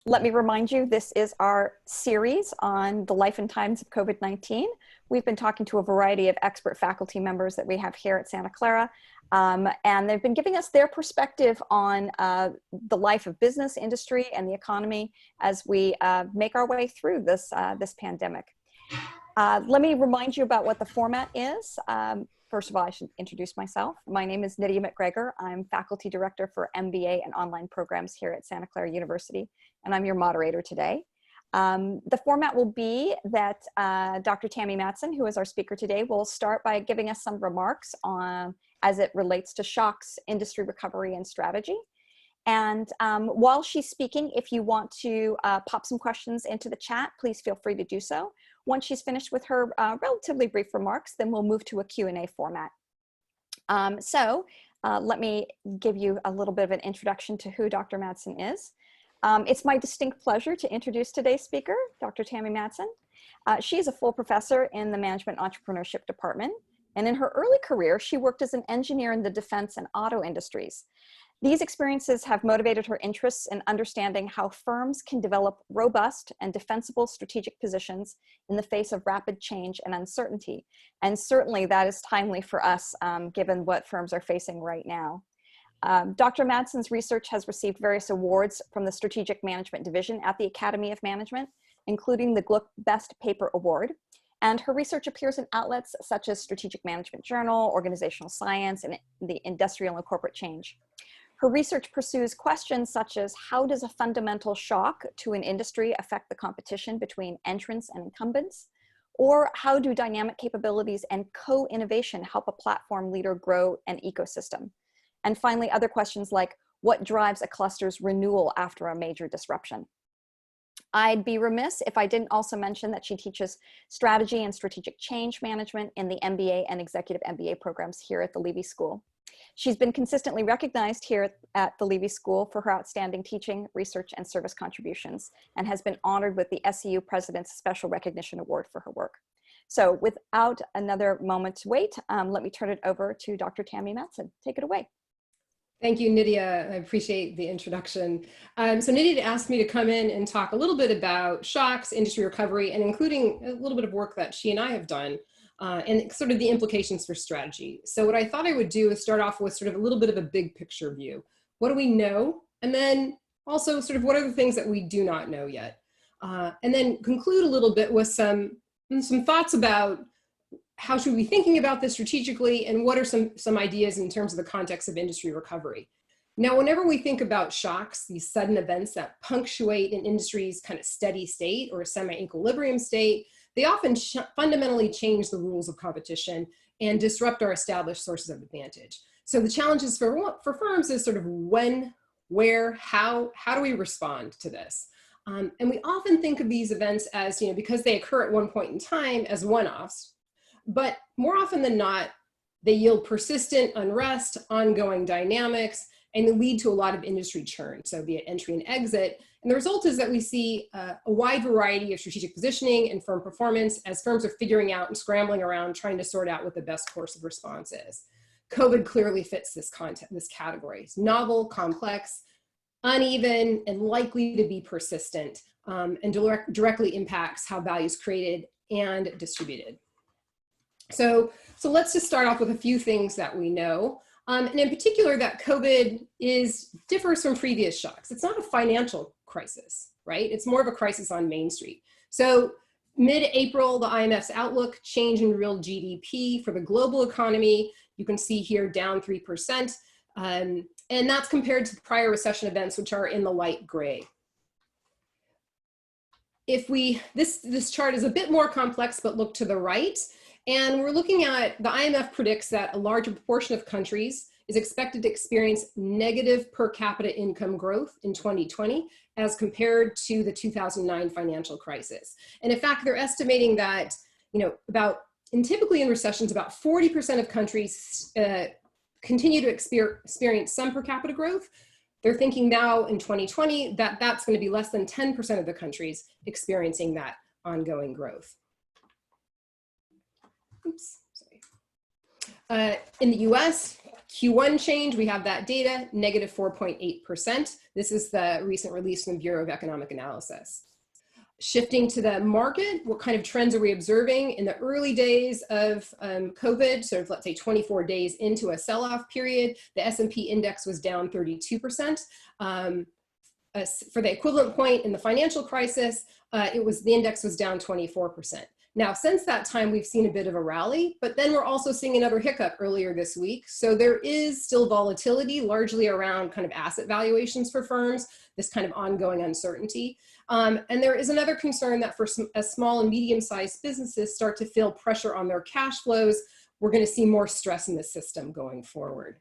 Let me remind you, this is our series on the life and times of COVID-19. We've been talking to a variety of expert faculty members that we have here at Santa Clara, and they've been giving us their perspective on the life of business, industry, and the economy as we make our way through this pandemic. Let me remind you about what the format is. First of all, I should introduce myself. My name is Nydia McGregor. I'm Faculty Director for MBA and Online Programs here at Santa Clara University, and I'm your moderator today. The format will be that Dr. Tammy Madsen, who is our speaker today, will start by giving us some remarks on as it relates to shocks, industry recovery, and strategy. And while she's speaking, if you want to pop some questions into the chat, please feel free to do so. Once she's finished with her relatively brief remarks, then we'll move to a Q&A format. Let me give you a little bit of an introduction to who Dr. Madsen is. It's my distinct pleasure to introduce today's speaker, Dr. Tammy Madsen. She is a full professor in the Management Entrepreneurship Department, and in her early career, she worked as an engineer in the defense and auto industries. These experiences have motivated her interests in understanding how firms can develop robust and defensible strategic positions in the face of rapid change and uncertainty. And certainly that is timely for us, given what firms are facing right now. Dr. Madsen's research has received various awards from the Strategic Management Division at the Academy of Management, including the Gluck Best Paper Award. And her research appears in outlets such as Strategic Management Journal, Organizational Science, and the Industrial and Corporate Change. Her research pursues questions such as how does a fundamental shock to an industry affect the competition between entrants and incumbents? Or how do dynamic capabilities and co-innovation help a platform leader grow an ecosystem? And finally, other questions like what drives a cluster's renewal after a major disruption? I'd be remiss if I didn't also mention that she teaches strategy and strategic change management in the MBA and executive MBA programs here at the Levy School. She's been consistently recognized here at the Levy School for her outstanding teaching, research, and service contributions, and has been honored with the SCU President's Special Recognition Award for her work. So without another moment to wait, let me turn it over to Dr. Tammy Madsen. Take it away. Thank you, Nydia. I appreciate the introduction. So Nydia asked me to come in and talk a little bit about shocks, industry recovery, and including a little bit of work that she and I have done and sort of the implications for strategy. So what I thought I would do is start off with sort of a little bit of a big picture view. What do we know? And then also sort of what are the things that we do not know yet? And then conclude a little bit with some thoughts about how should we be thinking about this strategically, and what are some ideas in terms of the context of industry recovery. Now, whenever we think about shocks, these sudden events that punctuate an industry's kind of steady state or semi-equilibrium state, they often fundamentally change the rules of competition and disrupt our established sources of advantage. So the challenges for firms is sort of when, where, how do we respond to this? And we often think of these events as, because they occur at one point in time as one-offs, but more often than not, they yield persistent unrest, ongoing dynamics, and they lead to a lot of industry churn, so be it entry and exit. And the result is that we see a wide variety of strategic positioning and firm performance as firms are figuring out and scrambling around trying to sort out what the best course of response is. COVID clearly fits this category. It's novel, complex, uneven, and likely to be persistent, and directly impacts how value is created and distributed. So let's just start off with a few things that we know. And in particular, that COVID differs from previous shocks. It's not a financial crisis, right? It's more of a crisis on Main Street. So mid-April, the IMF's outlook, change in real GDP for the global economy, you can see here down 3%. And that's compared to prior recession events, which are in the light gray. This chart is a bit more complex, but look to the right. And we're looking at, the IMF predicts that a larger proportion of countries is expected to experience negative per capita income growth in 2020 as compared to the 2009 financial crisis. And in fact, they're estimating that, typically in recessions, about 40% of countries continue to experience some per capita growth. They're thinking now in 2020 that that's going to be less than 10% of the countries experiencing that ongoing growth. Oops, sorry. In the US, Q1 change, we have that data, negative 4.8%. This is the recent release from the Bureau of Economic Analysis. Shifting to the market, what kind of trends are we observing in the early days of COVID, sort of let's say 24 days into a sell-off period? The S&P index was down 32%. For the equivalent point in the financial crisis, the index was down 24%. Now, since that time, we've seen a bit of a rally, but then we're also seeing another hiccup earlier this week. So there is still volatility, largely around kind of asset valuations for firms, this kind of ongoing uncertainty. And there is another concern that as small and medium-sized businesses start to feel pressure on their cash flows, we're going to see more stress in the system going forward.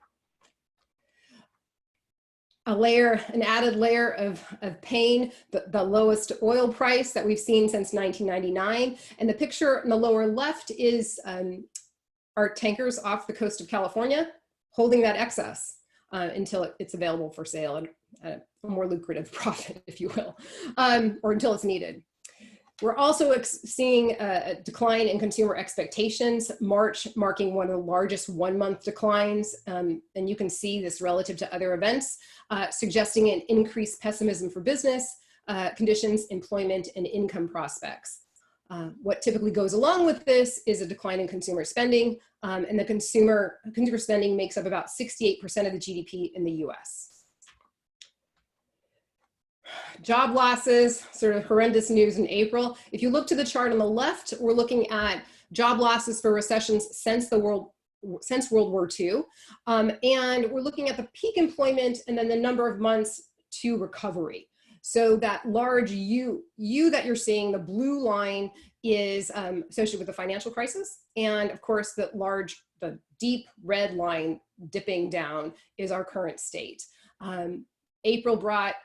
An added layer of pain, the lowest oil price that we've seen since 1999. And the picture in the lower left is our tankers off the coast of California holding that excess until it's available for sale at a more lucrative profit, if you will, or until it's needed. We're also seeing a decline in consumer expectations, March marking one of the largest one-month declines. And you can see this relative to other events, suggesting an increased pessimism for business conditions, employment, and income prospects. What typically goes along with this is a decline in consumer spending, and the consumer spending makes up about 68% of the GDP in the US. Job losses, sort of horrendous news in April. If you look to the chart on the left, we're looking at job losses for recessions since World War II. And we're looking at the peak employment and then the number of months to recovery. So that large U that you're seeing, the blue line, is associated with the financial crisis. And of course, the deep red line dipping down is our current state. April brought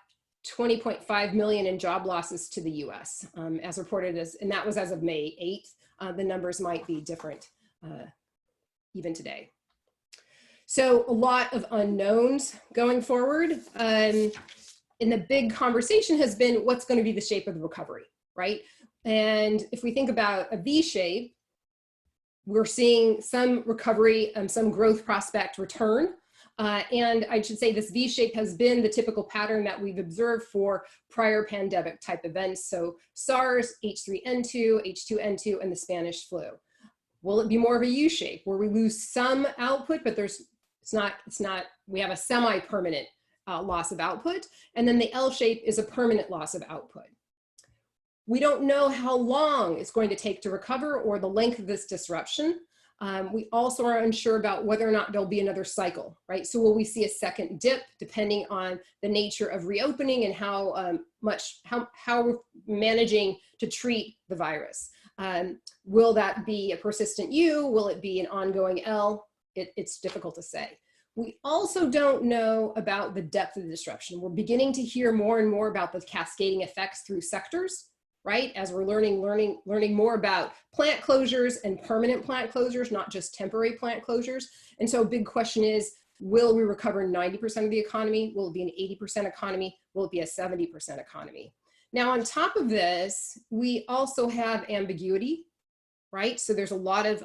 20.5 million in job losses to the US, as reported and that was as of May 8th. The numbers might be different even today. So a lot of unknowns going forward. And the big conversation has been what's going to be the shape of the recovery, right? And if we think about a V shape, we're seeing some recovery, some growth prospect return. And I should say this V shape has been the typical pattern that we've observed for prior pandemic type events. So SARS, H3N2, H2N2, and the Spanish flu. Will it be more of a U shape where we lose some output, but we have a semi-permanent loss of output. And then the L shape is a permanent loss of output. We don't know how long it's going to take to recover or the length of this disruption. We also are unsure about whether or not there'll be another cycle, right? So will we see a second dip depending on the nature of reopening and how we're managing to treat the virus? Will that be a persistent U? Will it be an ongoing L? It's difficult to say. We also don't know about the depth of the disruption. We're beginning to hear more and more about the cascading effects through sectors, right? As we're learning more about plant closures and permanent plant closures, not just temporary plant closures. And so a big question is, will we recover 90% of the economy? Will it be an 80% economy? Will it be a 70% economy? Now, on top of this, we also have ambiguity, right? So there's a lot of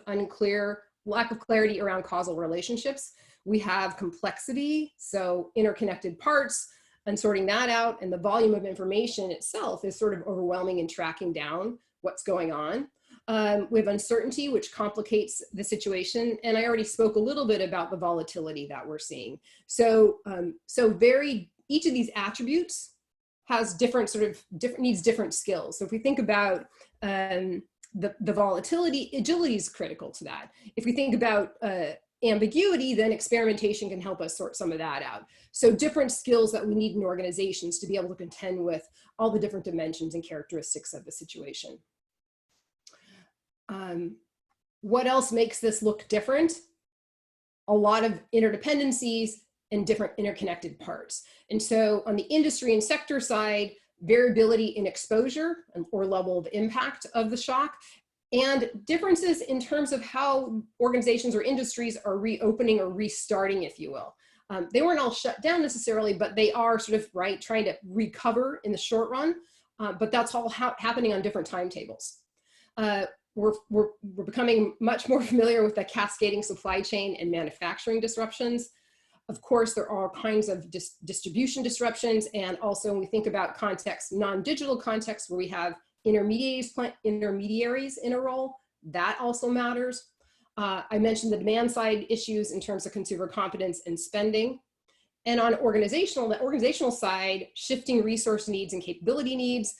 lack of clarity around causal relationships. We have complexity, so interconnected parts, and sorting that out, and the volume of information itself is sort of overwhelming and tracking down what's going on. We have uncertainty, which complicates the situation, and I already spoke a little bit about the volatility that we're seeing. So, each of these attributes has needs different skills. So if we think about the volatility, agility is critical to that. If we think about ambiguity, then experimentation can help us sort some of that out. So different skills that we need in organizations to be able to contend with all the different dimensions and characteristics of the situation. What else makes this look different? A lot of interdependencies and different interconnected parts. And so on the industry and sector side, variability in exposure or level of impact of the shock, and differences in terms of how organizations or industries are reopening or restarting, if you will. They weren't all shut down necessarily, but they are sort of trying to recover in the short run, but that's all happening on different timetables. we're becoming much more familiar with the cascading supply chain and manufacturing disruptions. Of course, there are all kinds of distribution disruptions, and also when we think about context, non-digital context, where we have intermediaries in a role, that also matters. I mentioned the demand side issues in terms of consumer confidence and spending. And on the organizational side, shifting resource needs and capability needs,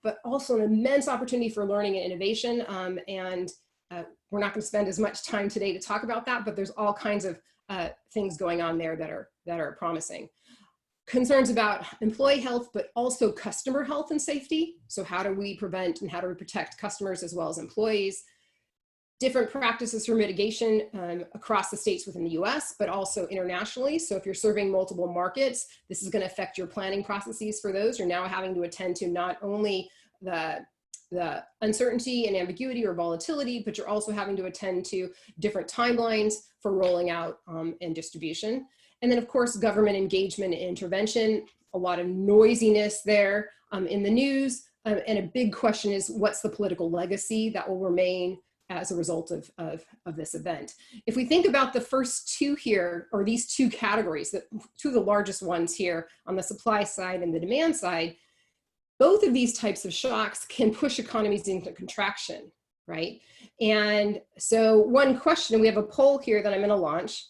but also an immense opportunity for learning and innovation. We're not going to spend as much time today to talk about that, but there's all kinds of things going on there that are promising. Concerns about employee health, but also customer health and safety. So how do we prevent and how do we protect customers as well as employees? Different practices for mitigation across the states within the US, but also internationally. So if you're serving multiple markets, this is going to affect your planning processes for those. You're now having to attend to not only the uncertainty and ambiguity or volatility, but you're also having to attend to different timelines for rolling out and distribution. And then of course, government engagement and intervention, a lot of noisiness there in the news. And a big question is, what's the political legacy that will remain as a result of this event? If we think about the first two here, or these two categories, two of the largest ones here on the supply side and the demand side, both of these types of shocks can push economies into contraction, right? And so one question, we have a poll here that I'm going to launch.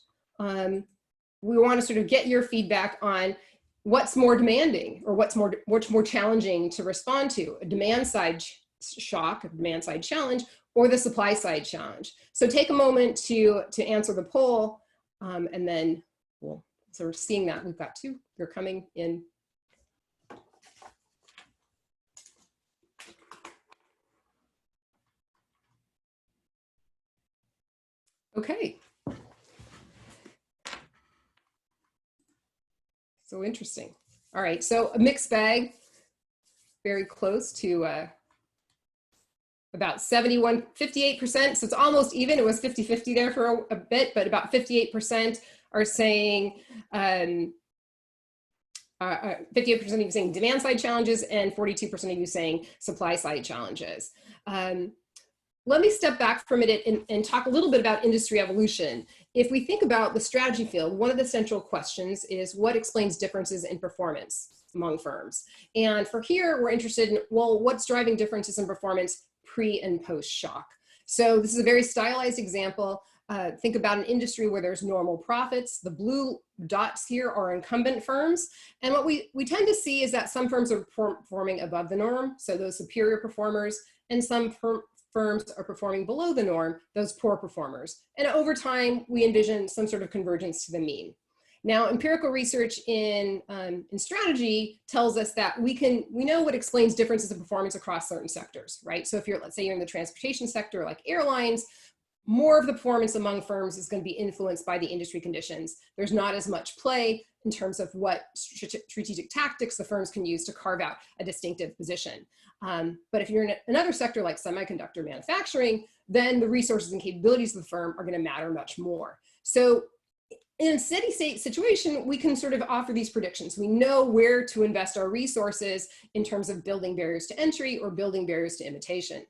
We want to sort of get your feedback on what's more demanding or what's more challenging to respond to, a demand side shock, a demand side challenge, or the supply side challenge. So take a moment to answer the poll, and then we'll sort of seeing that. We've got two, they're coming in. Okay. So interesting. All right, so a mixed bag, very close to about 58%, so it's almost even. It was 50-50 there for a bit, but about 58% are saying, 58% of you saying demand side challenges and 42% of you saying supply side challenges. Let me step back for a minute and talk a little bit about industry evolution. If we think about the strategy field, one of the central questions is what explains differences in performance among firms? And for here, we're interested in, well, what's driving differences in performance pre and post shock? So this is a very stylized example. Think about an industry where there's normal profits. The blue dots here are incumbent firms. And what we tend to see is that some firms are performing above the norm, so those superior performers, and some firms are performing below the norm, those poor performers. And over time, we envision some sort of convergence to the mean. Now, empirical research in strategy tells us that we know what explains differences in performance across certain sectors, right? So if you're, let's say you're in the transportation sector, like airlines, more of the performance among firms is going to be influenced by the industry conditions. There's not as much play in terms of what strategic tactics the firms can use to carve out a distinctive position. But if you're in another sector like semiconductor manufacturing, then the resources and capabilities of the firm are going to matter much more. So in a steady state situation, we can sort of offer these predictions. We know where to invest our resources in terms of building barriers to entry or building barriers to imitation.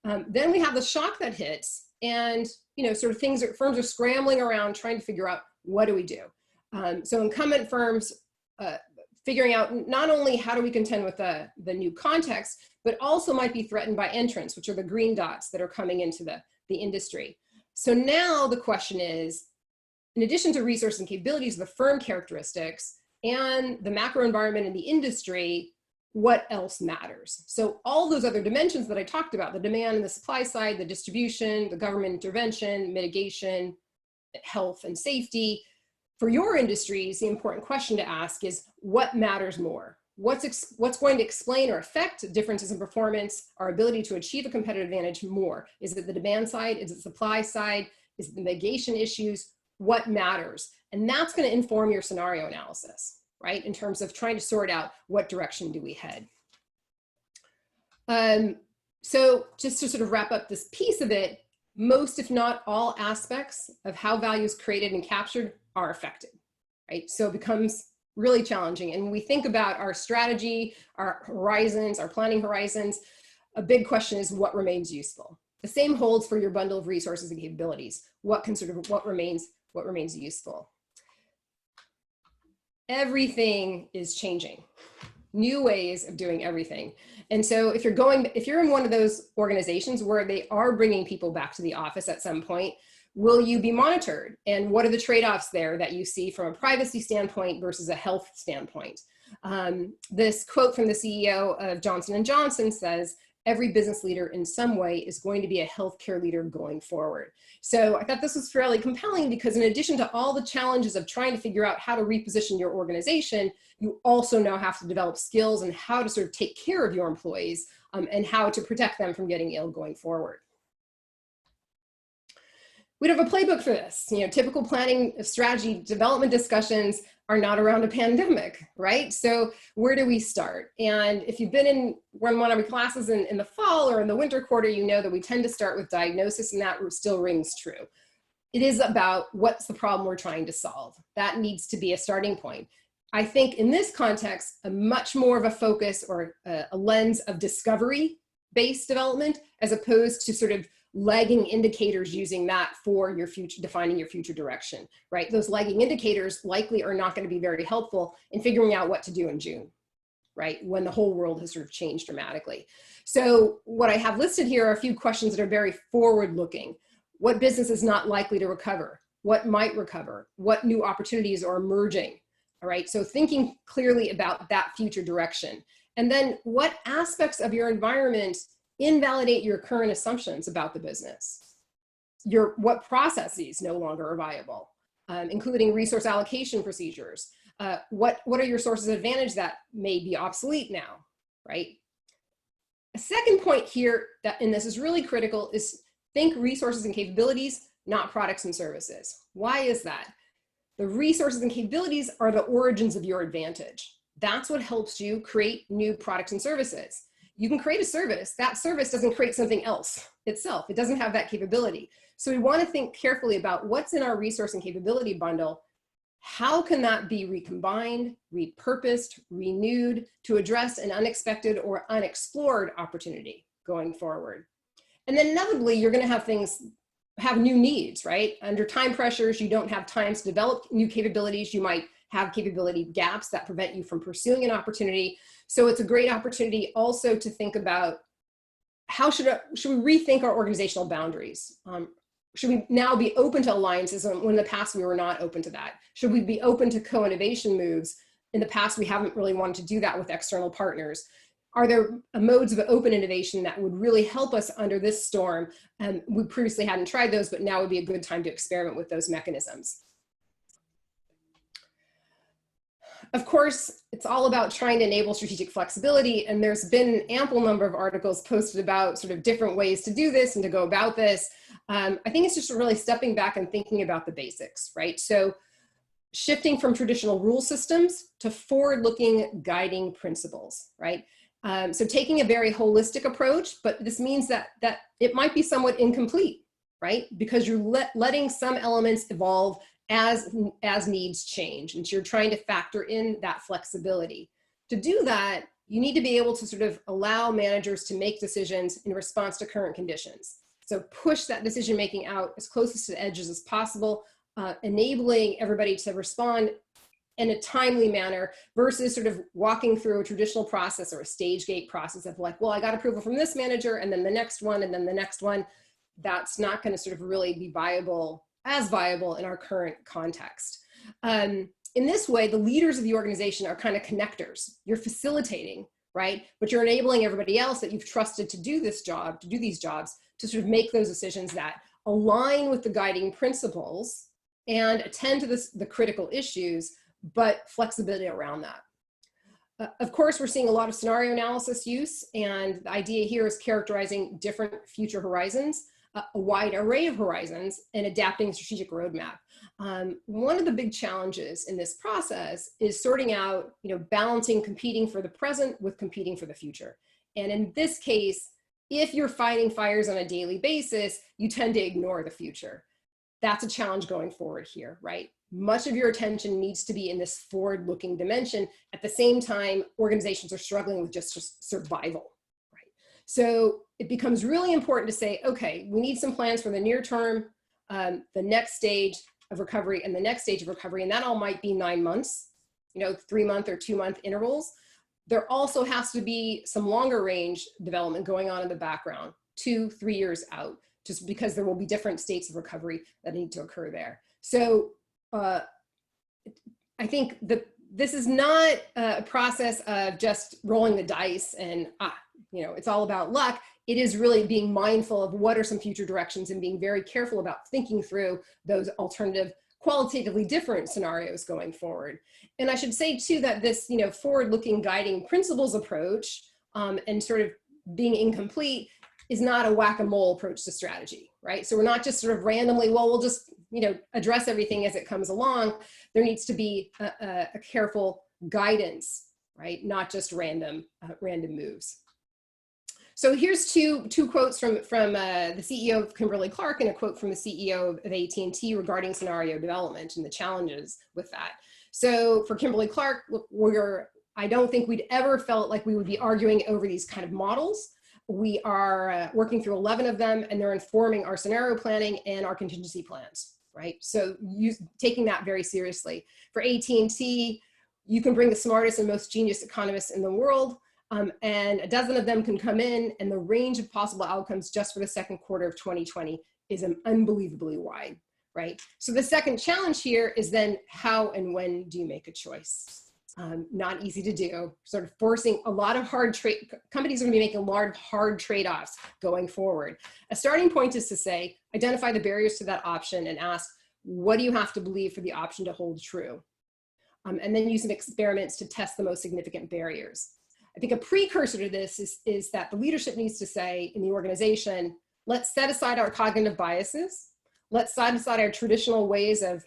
Then we have the shock that hits, and sort of firms are scrambling around trying to figure out, what do we do? So incumbent firms figuring out not only how do we contend with the new context, but also might be threatened by entrants, which are the green dots that are coming into the industry. So now the question is, in addition to resources and capabilities, the firm characteristics and the macro environment in the industry, what else matters? So all those other dimensions that I talked about, the demand and the supply side, the distribution, the government intervention, mitigation, health and safety. For your industries, the important question to ask is, what matters more? What's going to explain or affect differences in performance, our ability to achieve a competitive advantage more? Is it the demand side? Is it supply side? Is it the mitigation issues? What matters? And that's going to inform your scenario analysis, right? In terms of trying to sort out what direction do we head. So just to sort of wrap up this piece of it, most, if not all aspects of how value is created and captured are affected, right? So it becomes really challenging. And when we think about our strategy, our horizons, our planning horizons, a big question is what remains useful. The same holds for your bundle of resources and capabilities. What remains useful. Everything is changing. New ways of doing everything. And so if you're in one of those organizations where they are bringing people back to the office at some point, will you be monitored? And what are the trade-offs there that you see from a privacy standpoint versus a health standpoint? This quote from the CEO of Johnson & Johnson says, every business leader in some way is going to be a healthcare leader going forward. So I thought this was fairly compelling because in addition to all the challenges of trying to figure out how to reposition your organization, you also now have to develop skills and how to sort of take care of your employees and how to protect them from getting ill going forward. We don't have a playbook for this. You know, typical planning strategy development discussions are not around a pandemic, right? So where do we start? And if you've been in one of our classes in the fall or in the winter quarter, you know that we tend to start with diagnosis, and that still rings true. It is about what's the problem we're trying to solve. That needs to be a starting point. I think in this context, a much more of a focus or a lens of discovery-based development as opposed to sort of lagging indicators, using that for your future, defining your future direction, right? Those lagging indicators likely are not going to be very helpful in figuring out what to do in June, right? When the whole world has sort of changed dramatically. So what I have listed here are a few questions that are very forward-looking. What business is not likely to recover? What might recover? What new opportunities are emerging? All right, so thinking clearly about that future direction. And then what aspects of your environment invalidate your current assumptions about the business? What processes no longer are viable, including resource allocation procedures. What are your sources of advantage that may be obsolete now, right? A second point here, and this is really critical, is think resources and capabilities, not products and services. Why is that? The resources and capabilities are the origins of your advantage. That's what helps you create new products and services. You can create a service. That service doesn't create something else itself. It doesn't have that capability. So we want to think carefully about what's in our resource and capability bundle. How can that be recombined, repurposed, renewed to address an unexpected or unexplored opportunity going forward? And then inevitably, you're going to have new needs, right? Under time pressures, you don't have time to develop new capabilities. You might have capability gaps that prevent you from pursuing an opportunity. So it's a great opportunity also to think about how should we rethink our organizational boundaries? Should we now be open to alliances when in the past we were not open to that? Should we be open to co-innovation moves? In the past, we haven't really wanted to do that with external partners. Are there modes of open innovation that would really help us under this storm? We previously hadn't tried those, but now would be a good time to experiment with those mechanisms. Of course, it's all about trying to enable strategic flexibility, and there's been an ample number of articles posted about sort of different ways to do this and to go about this. I think it's just really stepping back and thinking about the basics, right? So shifting from traditional rule systems to forward-looking guiding principles, right? So taking a very holistic approach, but this means that it might be somewhat incomplete, right? Because you're letting some elements evolve as needs change, and so you're trying to factor in that flexibility. To do that, you need to be able to sort of allow managers to make decisions in response to current conditions. So push that decision-making out as close to the edges as possible, enabling everybody to respond in a timely manner versus sort of walking through a traditional process or a stage gate process of like, well, I got approval from this manager and then the next one and then the next one. That's not going to sort of really be as viable in our current context. In this way, the leaders of the organization are kind of connectors. You're facilitating, right? But you're enabling everybody else that you've trusted to do this job, to do these jobs, to sort of make those decisions that align with the guiding principles and attend to the critical issues, but flexibility around that. Of course, we're seeing a lot of scenario analysis use, and the idea here is characterizing different future horizons, a wide array of horizons, and adapting a strategic roadmap. One of the big challenges in this process is sorting out, balancing competing for the present with competing for the future. And in this case, if you're fighting fires on a daily basis, you tend to ignore the future. That's a challenge going forward here, right? Much of your attention needs to be in this forward-looking dimension. At the same time, organizations are struggling with just survival, right? So it becomes really important to say, okay, we need some plans for the near term, the next stage of recovery and the next stage of recovery. And that all might be 9 months, 3-month or 2-month intervals. There also has to be some longer range development going on in the background, 2-3 years out, just because there will be different states of recovery that need to occur there. So I think this is not a process of just rolling the dice and, it's all about luck. It is really being mindful of what are some future directions and being very careful about thinking through those alternative, qualitatively different scenarios going forward. And I should say too that this, forward-looking guiding principles approach and sort of being incomplete is not a whack-a-mole approach to strategy, right? So we're not just sort of randomly, well, we'll just, address everything as it comes along. There needs to be a careful guidance, right? Not just random moves. So here's two quotes from the CEO of Kimberly-Clark and a quote from the CEO of AT&T regarding scenario development and the challenges with that. So for Kimberly-Clark, I don't think we'd ever felt like we would be arguing over these kind of models. We are working through 11 of them, and they're informing our scenario planning and our contingency plans, right? So taking that very seriously. For AT&T, you can bring the smartest and most genius economists in the world, and a dozen of them can come in, and the range of possible outcomes just for the second quarter of 2020 is unbelievably wide, right? So the second challenge here is then how and when do you make a choice? Not easy to do, sort of forcing a lot of companies are gonna be making a lot of hard trade-offs going forward. A starting point is to say, identify the barriers to that option and ask, what do you have to believe for the option to hold true? And then use some experiments to test the most significant barriers. I think a precursor to this is that the leadership needs to say in the organization, let's set aside our cognitive biases. Let's set aside our traditional ways of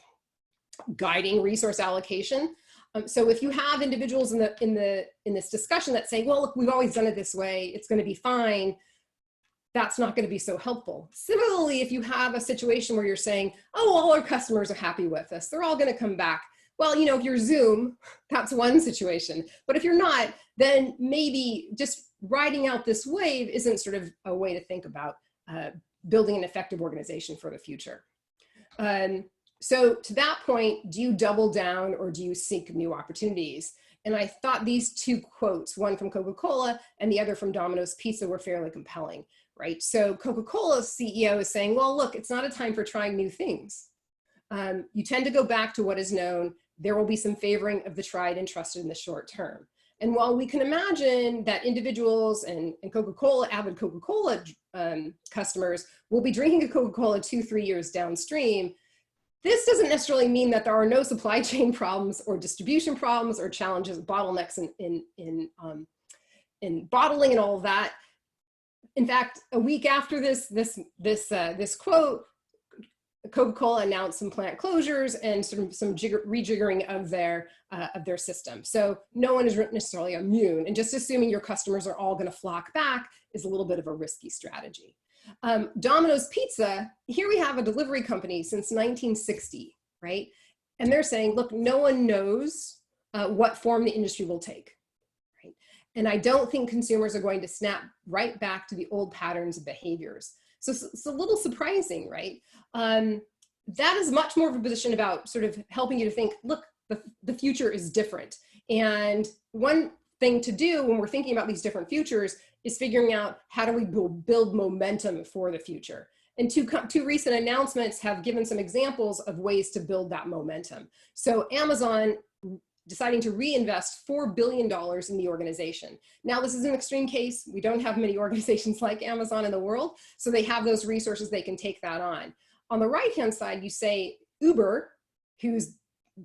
guiding resource allocation. So if you have individuals in this discussion that say, well, look, we've always done it this way, it's going to be fine, that's not going to be so helpful. Similarly, if you have a situation where you're saying, oh, all our customers are happy with us, they're all going to come back. Well, if you're Zoom, that's one situation. But if you're not, then maybe just riding out this wave isn't sort of a way to think about building an effective organization for the future. So to that point, do you double down or do you seek new opportunities? And I thought these two quotes, one from Coca-Cola and the other from Domino's Pizza, were fairly compelling, right? So Coca-Cola's CEO is saying, well, look, it's not a time for trying new things. You tend to go back to what is known. There will be some favoring of the tried and trusted in the short term. And while we can imagine that individuals and Coca-Cola, avid Coca-Cola customers will be drinking a Coca-Cola 2-3 years downstream, this doesn't necessarily mean that there are no supply chain problems or distribution problems or challenges, bottlenecks in bottling and all of that. In fact, a week after this quote, Coca-Cola announced some plant closures and some rejiggering of their system. So no one is necessarily immune, and just assuming your customers are all going to flock back is a little bit of a risky strategy. Domino's Pizza, here we have a delivery company since 1960, right? And they're saying, look, no one knows what form the industry will take, right? And I don't think consumers are going to snap right back to the old patterns of behaviors. So it's a little surprising, right? That is much more of a position about sort of helping you to think, look, the future is different. And one thing to do when we're thinking about these different futures is figuring out how do we build momentum for the future. And two recent announcements have given some examples of ways to build that momentum. So Amazon deciding to reinvest $4 billion in the organization. Now, this is an extreme case. We don't have many organizations like Amazon in the world, so they have those resources, they can take that on. On the right-hand side, you say Uber, who's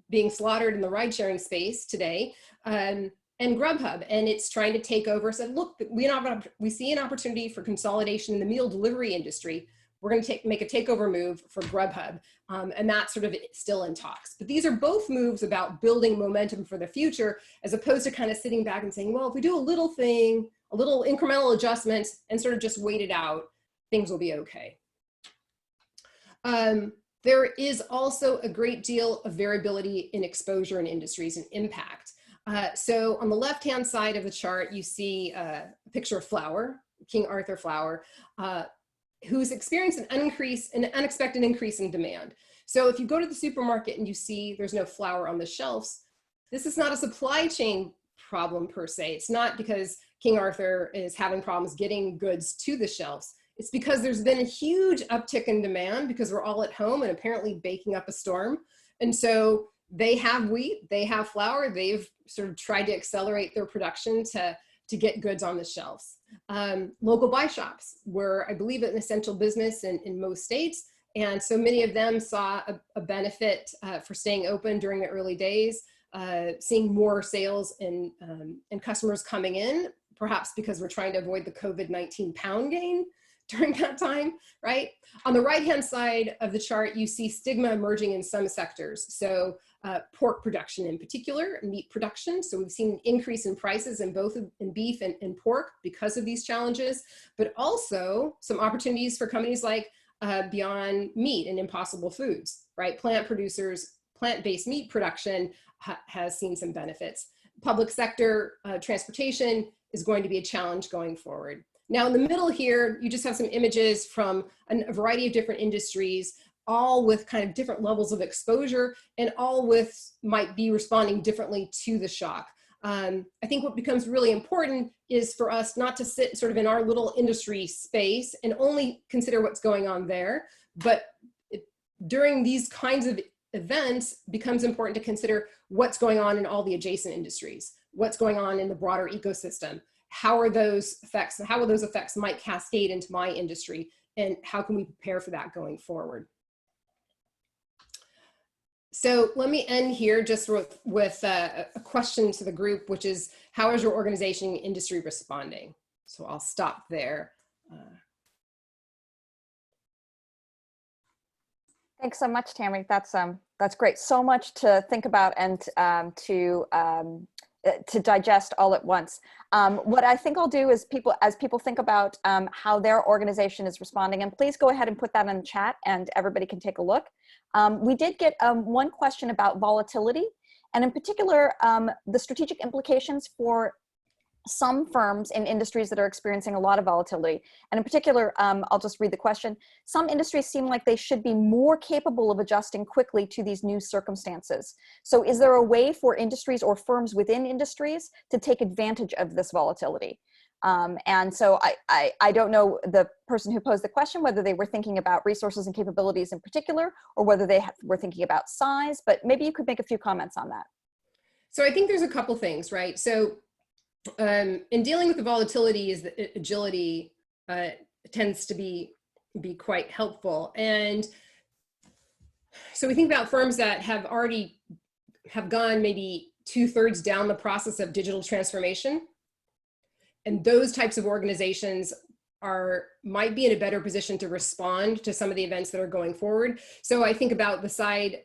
being slaughtered in the ride-sharing space today, and Grubhub, and it's trying to take over, said, look, we see an opportunity for consolidation in the meal delivery industry. We're going to make a takeover move for Grubhub, and that's sort of still in talks. But these are both moves about building momentum for the future, as opposed to kind of sitting back and saying, well, if we do a little thing, a little incremental adjustment, and sort of just wait it out, things will be okay. There is also a great deal of variability in exposure in industries and impact. So on the left-hand side of the chart, you see a picture of flour. King Arthur flour, who's experienced an unexpected increase in demand. So if you go to the supermarket and you see there's no flour on the shelves, this is not a supply chain problem per se. It's not because King Arthur is having problems getting goods to the shelves. It's because there's been a huge uptick in demand because we're all at home and apparently baking up a storm. And so they have wheat, they have flour, they've sort of tried to accelerate their production to get goods on the shelves. Local buy shops were, I believe, an essential business in most states. And so many of them saw a benefit for staying open during the early days, seeing more sales and customers coming in, perhaps because we're trying to avoid the COVID-19 pound gain during that time, right? On the right-hand side of the chart, you see stigma emerging in some sectors. So pork production in particular, meat production. So we've seen an increase in prices in both in beef and pork because of these challenges, but also some opportunities for companies like Beyond Meat and Impossible Foods, right? Plant producers, plant-based meat production has seen some benefits. Public sector transportation is going to be a challenge going forward. Now in the middle here, you just have some images from a variety of different industries, all with kind of different levels of exposure and all with might be responding differently to the shock. I think what becomes really important is for us not to sit sort of in our little industry space and only consider what's going on there, but during these kinds of events becomes important to consider what's going on in all the adjacent industries, what's going on in the broader ecosystem. How are those effects, how will those effects might cascade into my industry, and how can we prepare for that going forward? So let me end here just with a question to the group, which is, how is your organization and industry responding? So I'll stop there. Thanks so much, Tammy. That's great. So much to think about and to digest all at once. What I think I'll do is as people think about how their organization is responding, and please go ahead and put that in the chat and everybody can take a look. We did get one question about volatility, and in particular, the strategic implications for some firms in industries that are experiencing a lot of volatility. And in particular, I'll just read the question. Some industries seem like they should be more capable of adjusting quickly to these new circumstances. So is there a way for industries or firms within industries to take advantage of this volatility? And so I don't know the person who posed the question, whether they were thinking about resources and capabilities in particular, or whether they were thinking about size, but maybe you could make a few comments on that. So I think there's a couple things, right? So in dealing with the volatility, is the agility tends to be quite helpful. And so we think about firms that have gone maybe 2/3 down the process of digital transformation. And those types of organizations might be in a better position to respond to some of the events that are going forward. So I think about the side,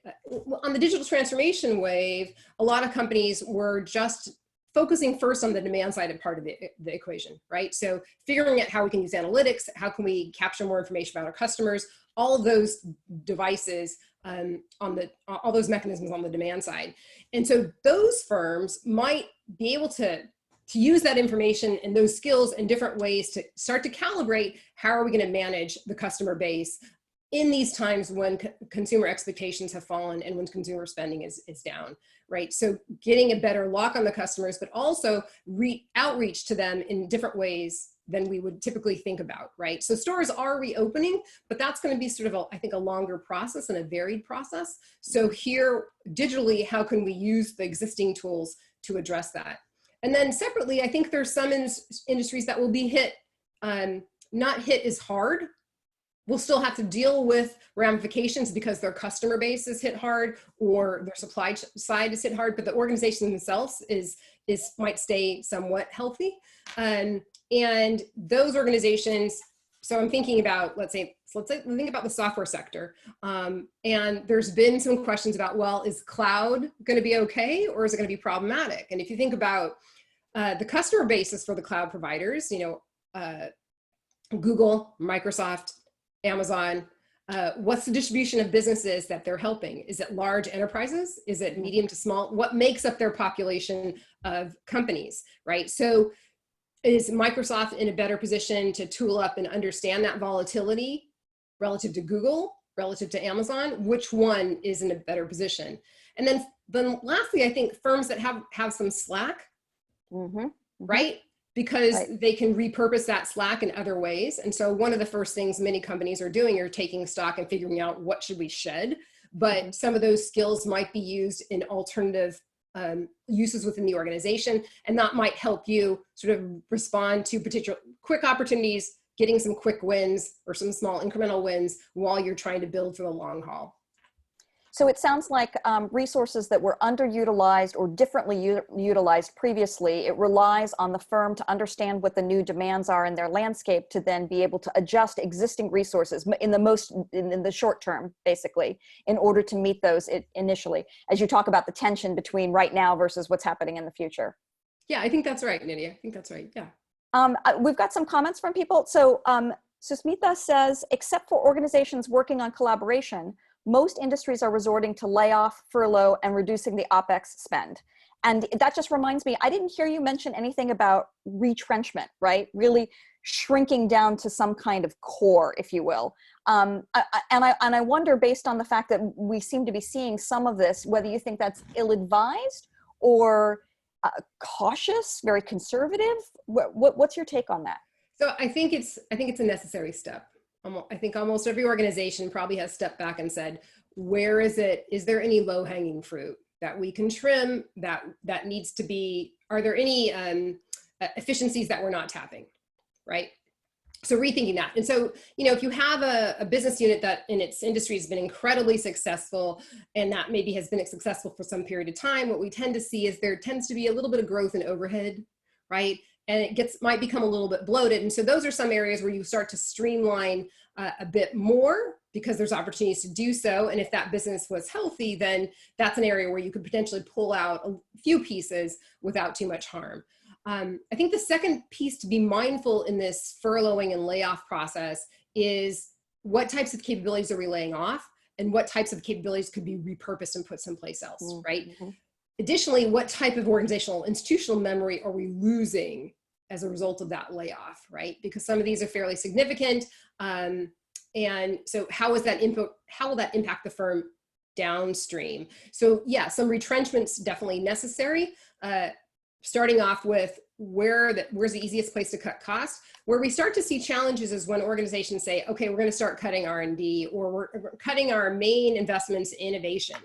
on the digital transformation wave, a lot of companies were just focusing first on the demand side of part of the equation, right? So figuring out how we can use analytics, how can we capture more information about our customers, all of those devices, all those mechanisms on the demand side. And so those firms might be able to use that information and those skills in different ways to start to calibrate how are we going to manage the customer base in these times when consumer expectations have fallen and when consumer spending is down, right? So getting a better lock on the customers, but also outreach to them in different ways than we would typically think about, right? So stores are reopening, but that's going to be sort of, I think, a longer process and a varied process. So here, digitally, how can we use the existing tools to address that? And then separately, I think there's some industries that will be hit, not hit as hard. We'll still have to deal with ramifications because their customer base is hit hard or their supply side is hit hard, but the organization themselves might stay somewhat healthy. And those organizations, so I'm thinking about, let's say think about the software sector. And there's been some questions about, well, is cloud going to be okay or is it going to be problematic? And if you think about the customer bases for the cloud providers, Google, Microsoft, Amazon, what's the distribution of businesses that they're helping? Is it large enterprises? Is it medium to small? What makes up their population of companies, right? So Is Microsoft in a better position to tool up and understand that volatility relative to Google, relative to Amazon? Which one is in a better position? And then lastly, I think firms that have some slack, right? Because they can repurpose that slack in other ways. And so one of the first things many companies are doing are taking stock and figuring out what should we shed. But some of those skills might be used in alternative uses within the organization. And that might help you sort of respond to particular quick opportunities, getting some quick wins or some small incremental wins while you're trying to build for the long haul. So it sounds like resources that were underutilized or differently utilized previously, it relies on the firm to understand what the new demands are in their landscape to then be able to adjust existing resources in the short term, basically, in order to meet those initially, as you talk about the tension between right now versus what's happening in the future. Yeah, I think that's right, Nydia. I think that's right, yeah. We've got some comments from people. So Susmitha says, except for organizations working on collaboration, most industries are resorting to layoff, furlough, and reducing the OpEx spend. And that just reminds me, I didn't hear you mention anything about retrenchment, right? Really shrinking down to some kind of core, if you will. And I wonder, based on the fact that we seem to be seeing some of this, whether you think that's ill-advised or cautious, very conservative. What's your take on that? So I think it's a necessary step. I think almost every organization probably has stepped back and said, where is there any low-hanging fruit that we can trim, that needs to be, are there any efficiencies that we're not tapping, right? So rethinking that. And so, if you have a business unit that in its industry has been incredibly successful, and that maybe has been successful for some period of time, what we tend to see is there tends to be a little bit of growth in overhead, right? And it might become a little bit bloated. And so those are some areas where you start to streamline a bit more because there's opportunities to do so. And if that business was healthy, then that's an area where you could potentially pull out a few pieces without too much harm. I think the second piece to be mindful in this furloughing and layoff process is what types of capabilities are we laying off, and what types of capabilities could be repurposed and put someplace else, right? Additionally, what type of organizational institutional memory are we losing as a result of that layoff, right? Because some of these are fairly significant. And so how will that impact the firm downstream? So yeah, some retrenchment's definitely necessary. Starting off with where's the easiest place to cut costs. Where we start to see challenges is when organizations say, okay, we're going to start cutting R&D, or we're cutting our main investments in innovation,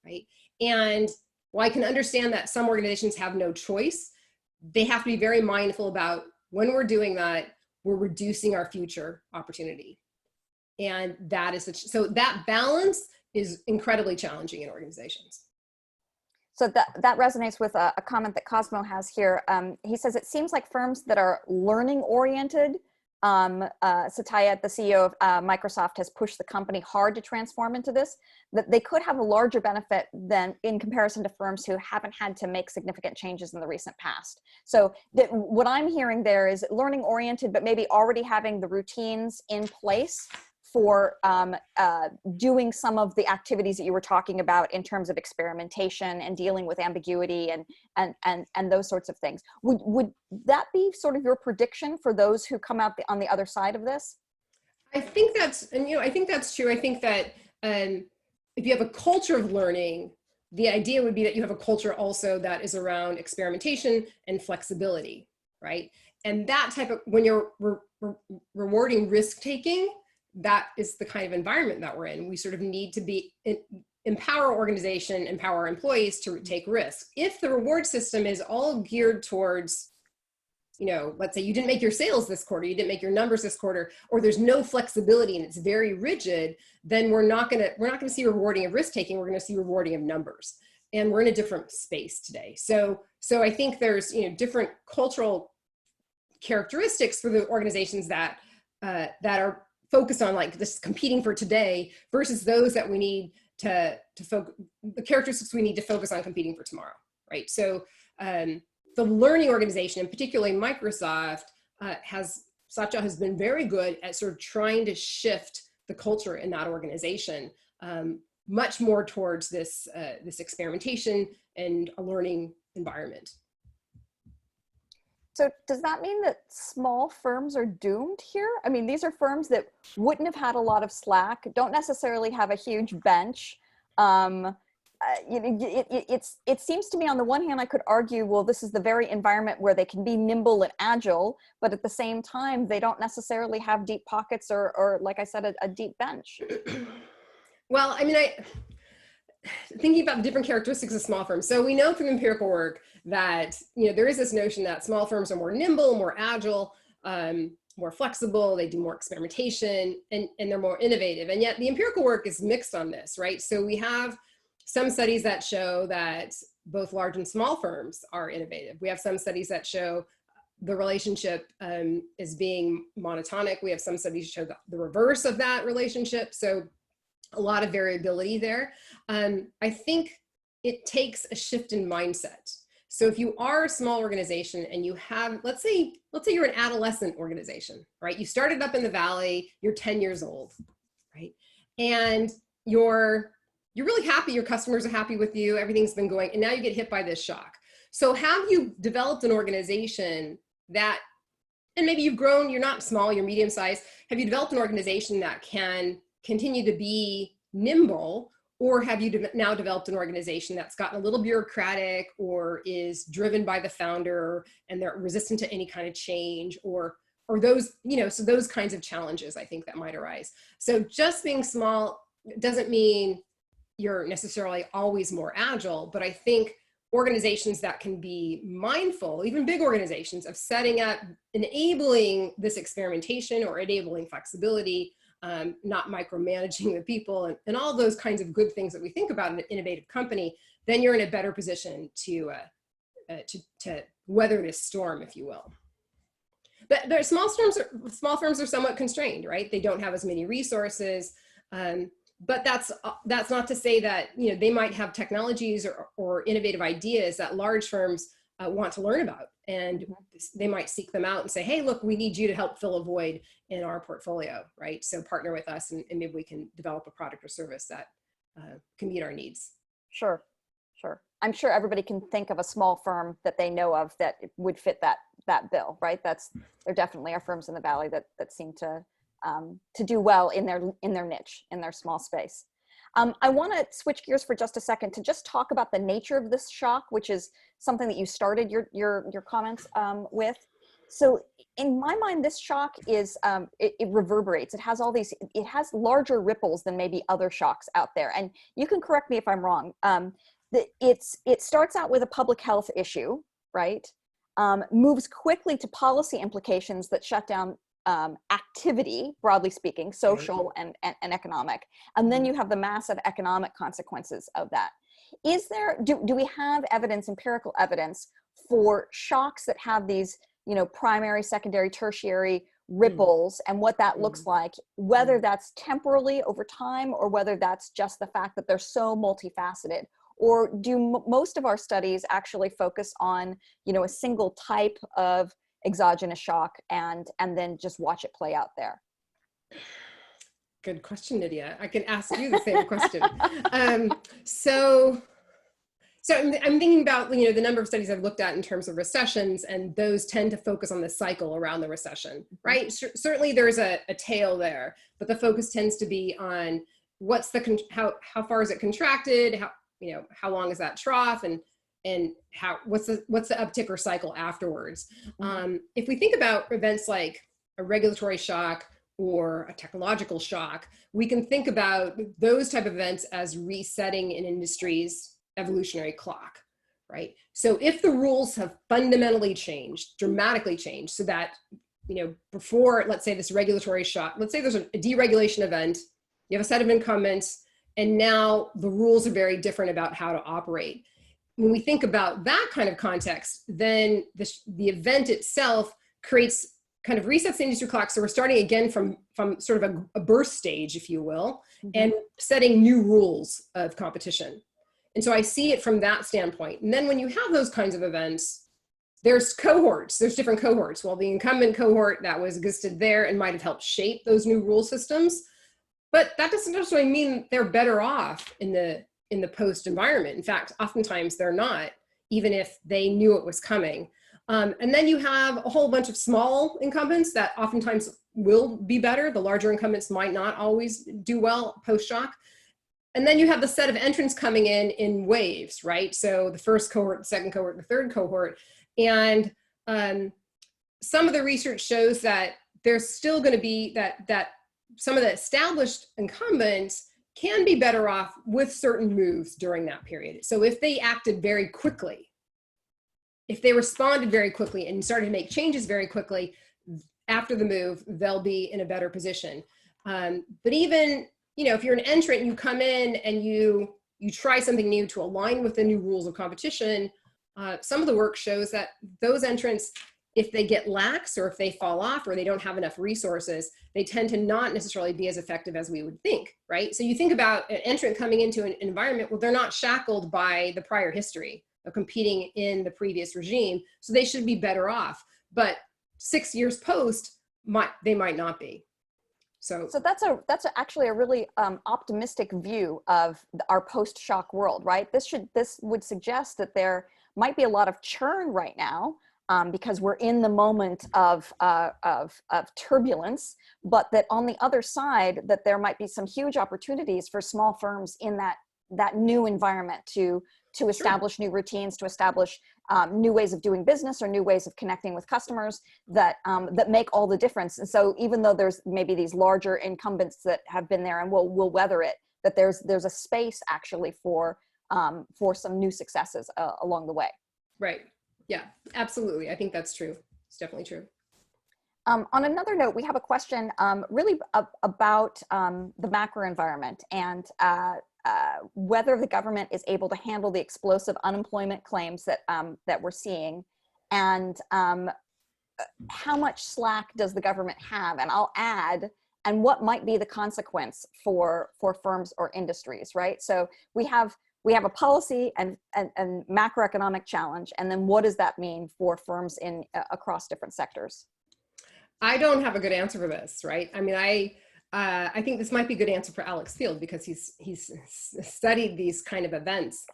right? And while I can understand that some organizations have no choice, they have to be very mindful about when we're doing that, we're reducing our future opportunity. And so that balance is incredibly challenging in organizations. So that resonates with a comment that Cosmo has here. He says, it seems like firms that are learning oriented, Satya, the CEO of Microsoft, has pushed the company hard to transform into this, that they could have a larger benefit than in comparison to firms who haven't had to make significant changes in the recent past. So what I'm hearing there is learning oriented, but maybe already having the routines in place for doing some of the activities that you were talking about in terms of experimentation and dealing with ambiguity and those sorts of things. Would that be sort of your prediction for those who come out on the other side of this? I think that's true. I think that if you have a culture of learning, the idea would be that you have a culture also that is around experimentation and flexibility, right? And that type of, when you're rewarding risk-taking, that is the kind of environment that we're in. We sort of need to empower our employees to take risks. If the reward system is all geared towards, let's say you didn't make your sales this quarter, you didn't make your numbers this quarter, or there's no flexibility and it's very rigid, then we're not gonna see rewarding of risk taking. We're gonna see rewarding of numbers, and we're in a different space today. So I think there's different cultural characteristics for the organizations that are focused on like this competing for today versus those that we need the characteristics we need to focus on competing for tomorrow, right? So the learning organization, and particularly Microsoft, Satya has been very good at sort of trying to shift the culture in that organization much more towards this experimentation and a learning environment. So does that mean that small firms are doomed here? I mean, these are firms that wouldn't have had a lot of slack, don't necessarily have a huge bench. It seems to me, on the one hand, I could argue, well, this is the very environment where they can be nimble and agile, but at the same time, they don't necessarily have deep pockets or like I said, a deep bench. Well, I mean, thinking about the different characteristics of small firms. So we know from empirical work that, there is this notion that small firms are more nimble, more agile, more flexible, they do more experimentation, and they're more innovative. And yet the empirical work is mixed on this, right? So we have some studies that show that both large and small firms are innovative. We have some studies that show the relationship is being monotonic. We have some studies that show the reverse of that relationship. So a lot of variability there. I think it takes a shift in mindset. So if you are a small organization and you have, let's say you're an adolescent organization, right? You started up in the Valley, you're 10 years old, right? And you're really happy, your customers are happy with you, everything's been going, and now you get hit by this shock. So have you developed an organization that, and maybe you've grown, you're not small, you're medium sized, have you developed an organization that can continue to be nimble, or have you now developed an organization that's gotten a little bureaucratic or is driven by the founder and they're resistant to any kind of change, or those, so those kinds of challenges I think that might arise. So just being small doesn't mean you're necessarily always more agile, but I think organizations that can be mindful, even big organizations, of setting up, enabling this experimentation or enabling flexibility, not micromanaging the people, and all those kinds of good things that we think about in an innovative company, then you're in a better position to weather this storm, if you will. But the small firms are somewhat constrained, right? They don't have as many resources, but that's not to say that they might have technologies or innovative ideas that large firms want to learn about, and they might seek them out and say, hey, look, we need you to help fill a void in our portfolio, right? So partner with us, and maybe we can develop a product or service that can meet our needs. Sure. I'm sure everybody can think of a small firm that they know of that would fit that bill, right? There definitely are firms in the Valley that seem to do well in their niche, in their small space. I want to switch gears for just a second to just talk about the nature of this shock, which is something that you started your comments with. So in my mind, this shock is, it reverberates. It has larger ripples than maybe other shocks out there. And you can correct me if I'm wrong. It starts out with a public health issue, right? Moves quickly to policy implications that shut down activity, broadly speaking, social and economic. And then you have the massive economic consequences of that. Do we have empirical evidence for shocks that have these, primary, secondary, tertiary ripples, and what that looks like, whether that's temporally over time or whether that's just the fact that they're so multifaceted? Or do most of our studies actually focus on, a single type of exogenous shock and then just watch it play out there? Good question, Nydia. I can ask you the same question. So I'm thinking about, the number of studies I've looked at in terms of recessions, and those tend to focus on the cycle around the recession, right? Certainly there's a tail there, but the focus tends to be on how far is it contracted, how long is that trough, and what's the uptick or cycle afterwards. If we think about events like a regulatory shock or a technological shock, we can think about those type of events as resetting an industry's evolutionary clock, right? So if the rules have fundamentally changed, dramatically changed, so that, before, let's say this regulatory shock, let's say there's a deregulation event, you have a set of incumbents, and now the rules are very different about how to operate. When we think about that kind of context, then the event itself kind of resets the industry clock. So we're starting again from sort of a birth stage, if you will, and setting new rules of competition. And so I see it from that standpoint. And then when you have those kinds of events, there's different cohorts. Well, the incumbent cohort that was existed there and might have helped shape those new rule systems, but that doesn't necessarily mean they're better off in the post environment. In fact, oftentimes they're not, even if they knew it was coming. And then you have a whole bunch of small incumbents that oftentimes will be better. The larger incumbents might not always do well post-shock. And then you have the set of entrants coming in waves, right? So the first cohort, the second cohort, the third cohort. And some of the research shows that there's still going to be that some of the established incumbents can be better off with certain moves during that period. So if they acted very quickly, if they responded very quickly and started to make changes very quickly after the move, they'll be in a better position. But even, you know, if you're an entrant, you come in and you try something new to align with the new rules of competition, some of the work shows that those entrants, if they get lax or if they fall off or they don't have enough resources, they tend to not necessarily be as effective as we would think, right? So you think about an entrant coming into an environment, well, they're not shackled by the prior history of competing in the previous regime, so they should be better off. But 6 years post, they might not be. So that's actually a really optimistic view of our post-shock world, right? This would suggest that there might be a lot of churn right now because we're in the moment of turbulence, but that on the other side, that there might be some huge opportunities for small firms in that new environment to establish new routines, to establish new ways of doing business or new ways of connecting with customers that make all the difference. And so even though there's maybe these larger incumbents that have been there and will weather it, that there's a space actually for some new successes along the way. Right. Yeah, absolutely. I think that's true. It's definitely true. On another note, we have a question really about the macro environment and whether the government is able to handle the explosive unemployment claims that we're seeing, and how much slack does the government have? And I'll add, and what might be the consequence for firms or industries, right? So we have a policy and macroeconomic challenge, and then what does that mean for firms across different sectors? I don't have a good answer for this, right? I mean, I think this might be a good answer for Alex Field because he's studied these kind of events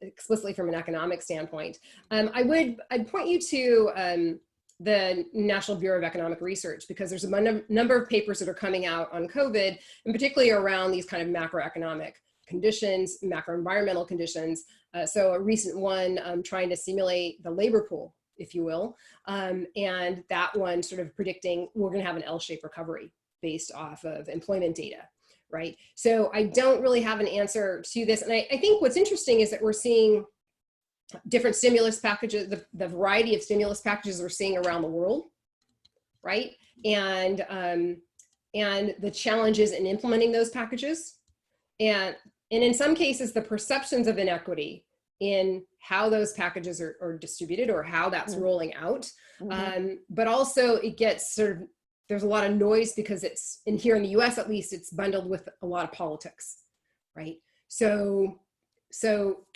explicitly from an economic standpoint. I'd point you to the National Bureau of Economic Research, because there's a number of papers that are coming out on COVID, and particularly around these kind of macroeconomic conditions, macro-environmental conditions. So a recent one trying to simulate the labor pool, if you will, and that one sort of predicting we're going to have an L-shaped recovery based off of employment data, right? So I don't really have an answer to this. And I think what's interesting is that we're seeing different stimulus packages, the variety of stimulus packages we're seeing around the world, right? And the challenges in implementing those packages. And in some cases, the perceptions of inequity in how those packages are distributed or how that's rolling out. But also it gets sort of, there's a lot of noise because it's, in here in the US at least, it's bundled with a lot of politics, right? So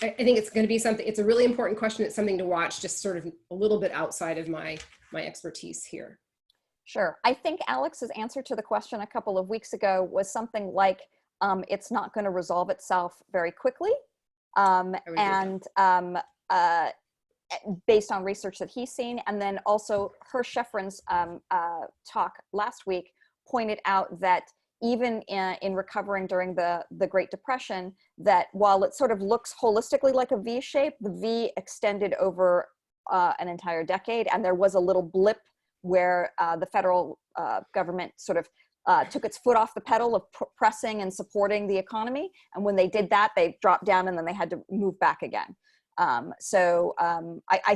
I think it's going to be something, it's a really important question. It's something to watch, just sort of a little bit outside of my expertise here. Sure. I think Alex's answer to the question a couple of weeks ago was something like, it's not going to resolve itself very quickly. Based on research that he's seen. And then also Hirsch Sheffrin's talk last week pointed out that even in recovering during the Great Depression, that while it sort of looks holistically like a V shape, the V extended over an entire decade. And there was a little blip where the federal government sort of took its foot off the pedal of pressing and supporting the economy. And when they did that, they dropped down and then they had to move back again. I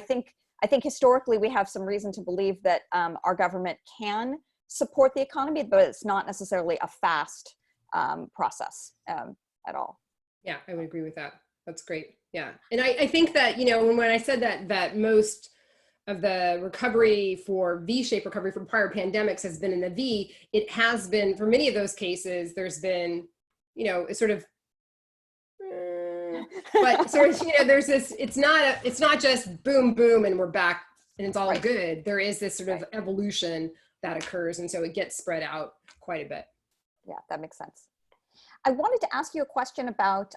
think historically we have some reason to believe that our government can support the economy, but it's not necessarily a fast process at all. Yeah, I would agree with that. That's great. Yeah, and I think that, you know, when I said that most of the recovery for V-shaped recovery from prior pandemics has been in the V, it has been, for many of those cases, there's been, you know, it's sort of, but sort of, you know, there's this, it's not just boom, boom, and we're back and it's all good. There is this sort of evolution that occurs. And so it gets spread out quite a bit. Yeah, that makes sense. I wanted to ask you a question about,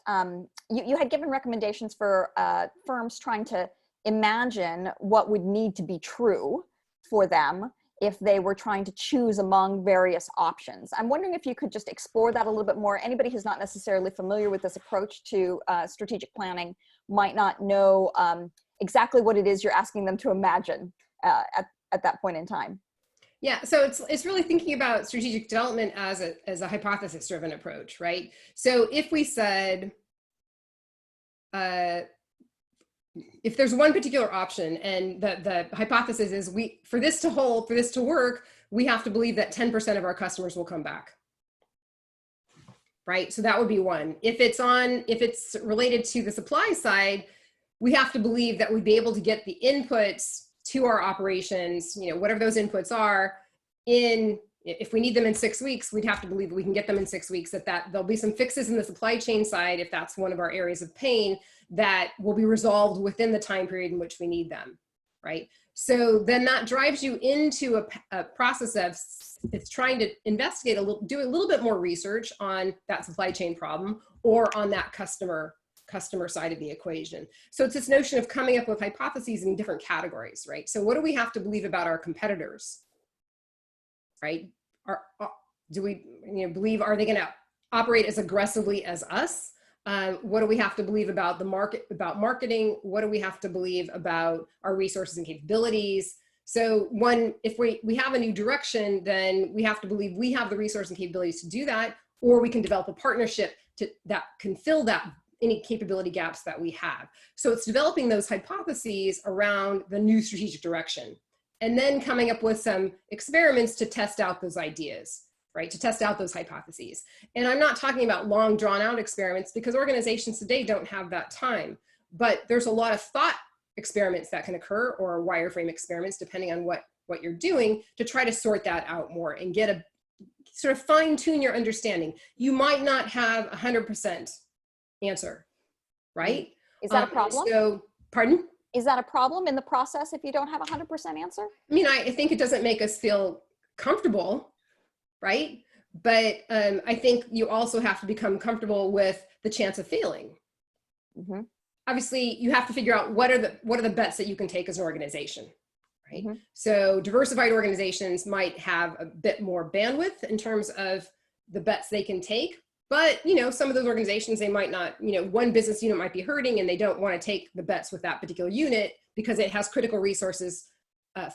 you had given recommendations for firms trying to imagine what would need to be true for them if they were trying to choose among various options. I'm wondering if you could just explore that a little bit more. Anybody who's not necessarily familiar with this approach to strategic planning might not know exactly what it is you're asking them to imagine at that point in time. Yeah, so it's really thinking about strategic development as a hypothesis-driven approach, right? So if we said, if there's one particular option and the hypothesis is for this to hold, for this to work, we have to believe that 10% of our customers will come back, right? So that would be one. If it's related to the supply side, we have to believe that we'd be able to get the inputs to our operations, whatever those inputs are, if we need them in 6 weeks, we'd have to believe that we can get them in 6 weeks, that there'll be some fixes in the supply chain side, if that's one of our areas of pain, that will be resolved within the time period in which we need them, right? So then that drives you into a process of it's trying to investigate do a little bit more research on that supply chain problem or on that customer side of the equation. So it's this notion of coming up with hypotheses in different categories, right? So what do we have to believe about our competitors, right? Do we believe, are they going to operate as aggressively as us? What do we have to believe about the market, about marketing? What do we have to believe about our resources and capabilities? So if we have a new direction, then we have to believe we have the resources and capabilities to do that, or we can develop a partnership that can fill any capability gaps that we have. So it's developing those hypotheses around the new strategic direction, and then coming up with some experiments to test out those ideas, right? To test out those hypotheses. And I'm not talking about long drawn out experiments, because organizations today don't have that time, but there's a lot of thought experiments that can occur, or wireframe experiments, depending on what you're doing, to try to sort that out more and get a sort of fine tune your understanding. You might not have 100% answer, right? Is that a problem? So, pardon? Is that a problem in the process if you don't have 100% answer? I mean, I think it doesn't make us feel comfortable, right? But I think you also have to become comfortable with the chance of failing. Mm-hmm. Obviously, you have to figure out what are the bets that you can take as an organization, right? Mm-hmm. So diversified organizations might have a bit more bandwidth in terms of the bets they can take. But, some of those organizations, they might not, one business unit might be hurting and they don't want to take the bets with that particular unit because it has critical resources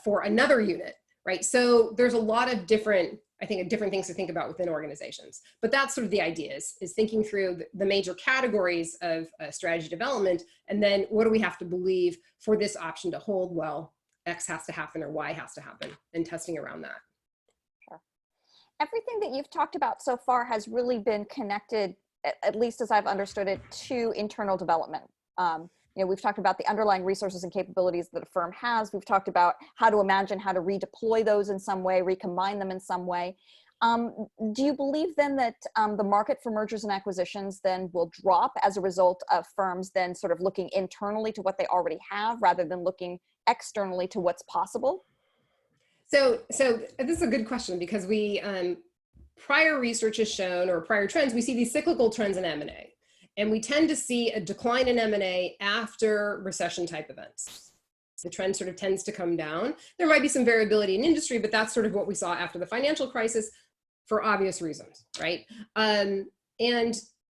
for another unit, right? So there's a lot of different things to think about within organizations. But that's sort of the idea is thinking through the major categories of strategy development, and then what do we have to believe for this option to hold? Well, X has to happen or Y has to happen, and testing around that. Everything that you've talked about so far has really been connected, at least as I've understood it, to internal development. We've talked about the underlying resources and capabilities that a firm has. We've talked about how to imagine how to redeploy those in some way, recombine them in some way. Do you believe then that the market for mergers and acquisitions then will drop as a result of firms then sort of looking internally to what they already have rather than looking externally to what's possible? So this is a good question, because prior research has shown, or prior trends, we see these cyclical trends in M&A. And we tend to see a decline in M&A after recession type events. The trend sort of tends to come down. There might be some variability in industry, but that's sort of what we saw after the financial crisis for obvious reasons, right? And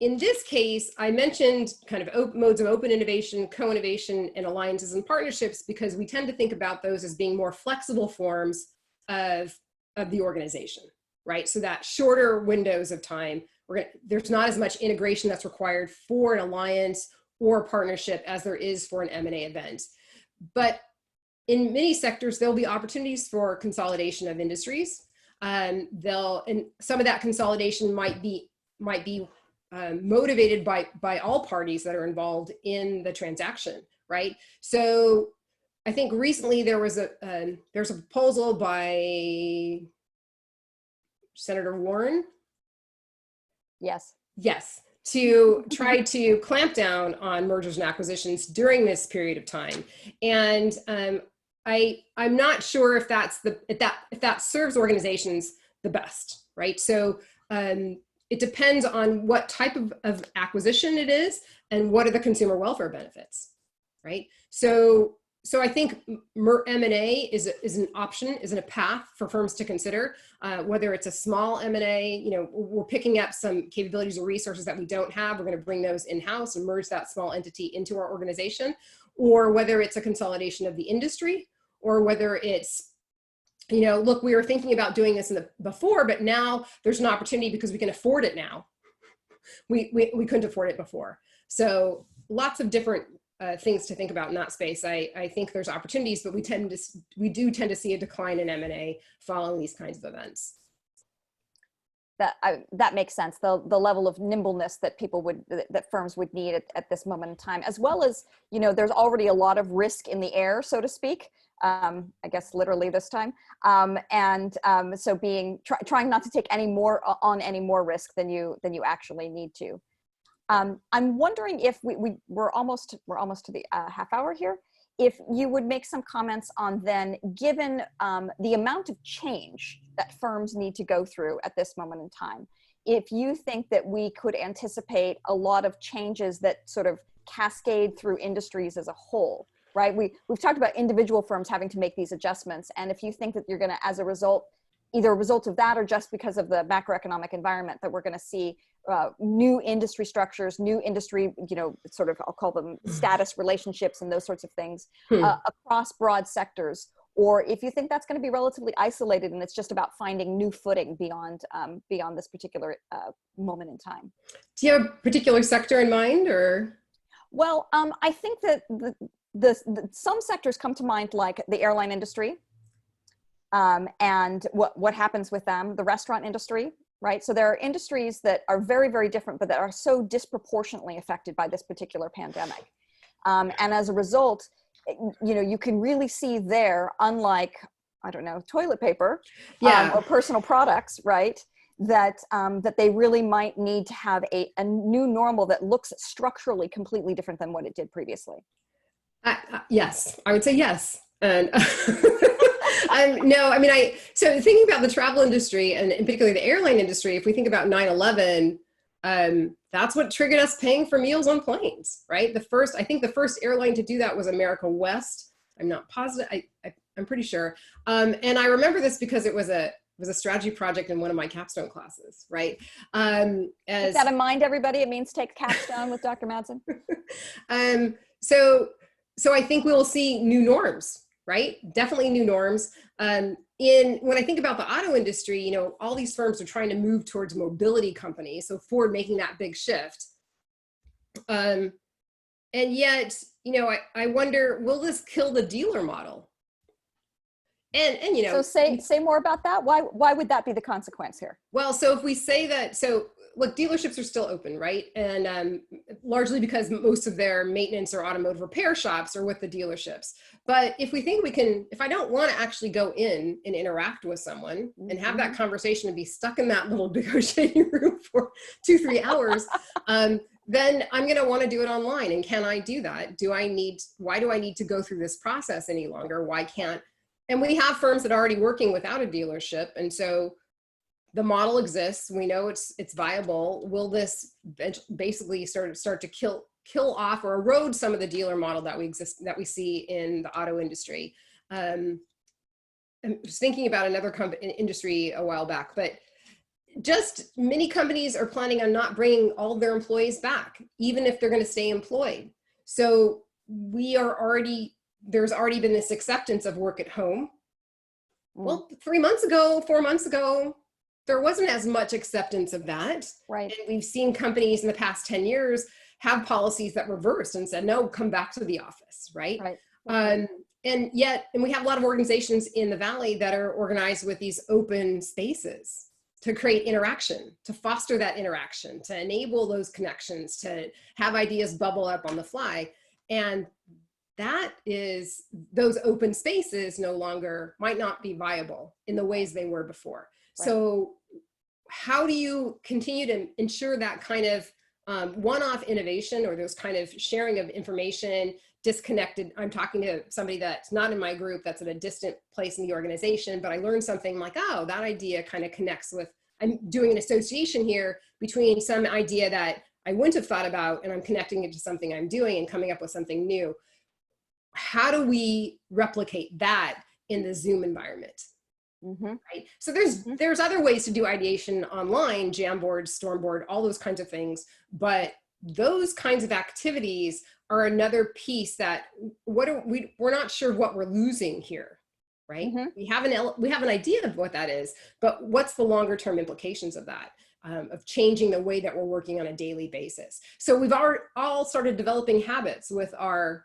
in this case, I mentioned kind of modes of open innovation, co-innovation, and alliances and partnerships, because we tend to think about those as being more flexible forms of the organization, right? So that shorter windows of time, there's not as much integration that's required for an alliance or partnership as there is for an M&A event. But in many sectors, there'll be opportunities for consolidation of industries. And some of that consolidation might be motivated by all parties that are involved in the transaction, right? So I think recently there's a proposal by Senator Warren. Yes, to try to clamp down on mergers and acquisitions during this period of time. And I'm not sure if that serves organizations the best, right? So it depends on what type of acquisition it is and what are the consumer welfare benefits, right? So So I think M&A is an option, is a path for firms to consider, whether it's a small M&A, you know, we're picking up some capabilities or resources that we don't have. We're going to bring those in-house and merge that small entity into our organization, or whether it's a consolidation of the industry, or whether it's, you know, look, we were thinking about doing this before, but now there's an opportunity because we can afford it now. We couldn't afford it before. So lots of different things to think about in that space. I think there's opportunities, but we do tend to see a decline in M&A following these kinds of events. That makes sense. The level of nimbleness that that firms would need at this moment in time, as well as, you know, there's already a lot of risk in the air, so to speak. I guess literally this time, so trying not to take any more risk than you actually need to. I'm wondering if we're almost to the half hour here. If you would make some comments on then, given the amount of change that firms need to go through at this moment in time, if you think that we could anticipate a lot of changes that sort of cascade through industries as a whole, right? We've talked about individual firms having to make these adjustments. And if you think that you're going to, as a result, either a result of that or just because of the macroeconomic environment, that we're going to see new industry structures, new industry, you know, sort of, I'll call them status relationships and those sorts of things across broad sectors, or if you think that's going to be relatively isolated and it's just about finding new footing beyond this particular moment in time. Do you have a particular sector in mind, or? Well, I think that some sectors come to mind, like the airline industry, and what happens with them, the restaurant industry, right? So there are industries that are very, very different, but that are so disproportionately affected by this particular pandemic. And as a result, you know, you can really see there, unlike, I don't know, toilet paper or personal products, right? That they really might need to have a new normal that looks structurally completely different than what it did previously. Yes, I would say yes. And no, I mean, so thinking about the travel industry and particularly the airline industry, if we think about 9/11, that's what triggered us paying for meals on planes, right? I think the first airline to do that was America West. I'm not positive. I'm pretty sure. And I remember this because it was a strategy project in one of my capstone classes, right? Keep that in mind, everybody. It means take capstone with Dr. Madsen. So I think we will see new norms, right? Definitely new norms. When I think about the auto industry, you know, all these firms are trying to move towards mobility companies. So Ford making that big shift. And yet, you know, I wonder, will this kill the dealer model? And you know, so say more about that. Why would that be the consequence here? Well, so if we say that, so look, dealerships are still open, right? And largely because most of their maintenance or automotive repair shops are with the dealerships. But if we think if I don't want to actually go in and interact with someone and have that conversation and be stuck in that little negotiating room for 2-3 hours, then I'm going to want to do it online. And can I do that? Why do I need to go through this process any longer? Why can't? And we have firms that are already working without a dealership. And so the model exists. We know it's viable. Will this basically start to kill off or erode some of the dealer model that we see in the auto industry? I was thinking about another industry a while back, but just many companies are planning on not bringing all their employees back, even if they're going to stay employed. So there's already been this acceptance of work at home. Well, 3 months ago, 4 months ago, there wasn't as much acceptance of that. Right. And we've seen companies in the past 10 years have policies that reversed and said, no, come back to the office, right? Right. And we have a lot of organizations in the Valley that are organized with these open spaces to create interaction, to foster that interaction, to enable those connections, to have ideas bubble up on the fly. And those open spaces might not be viable in the ways they were before. Right. So how do you continue to ensure that kind of one-off innovation or those kind of sharing of information disconnected? I'm talking to somebody that's not in my group, that's at a distant place in the organization, but I learned something like, oh, that idea kind of connects with, I'm doing an association here between some idea that I wouldn't have thought about, and I'm connecting it to something I'm doing and coming up with something new. how do we replicate that in the Zoom environment? Right? So there's other ways to do ideation online, Jamboard, Stormboard, all those kinds of things. But those kinds of activities are another piece that we're not sure what we're losing here, right? We have an idea of what that is, but what's the longer term implications of that? Of changing the way that we're working on a daily basis. So we've all started developing habits with our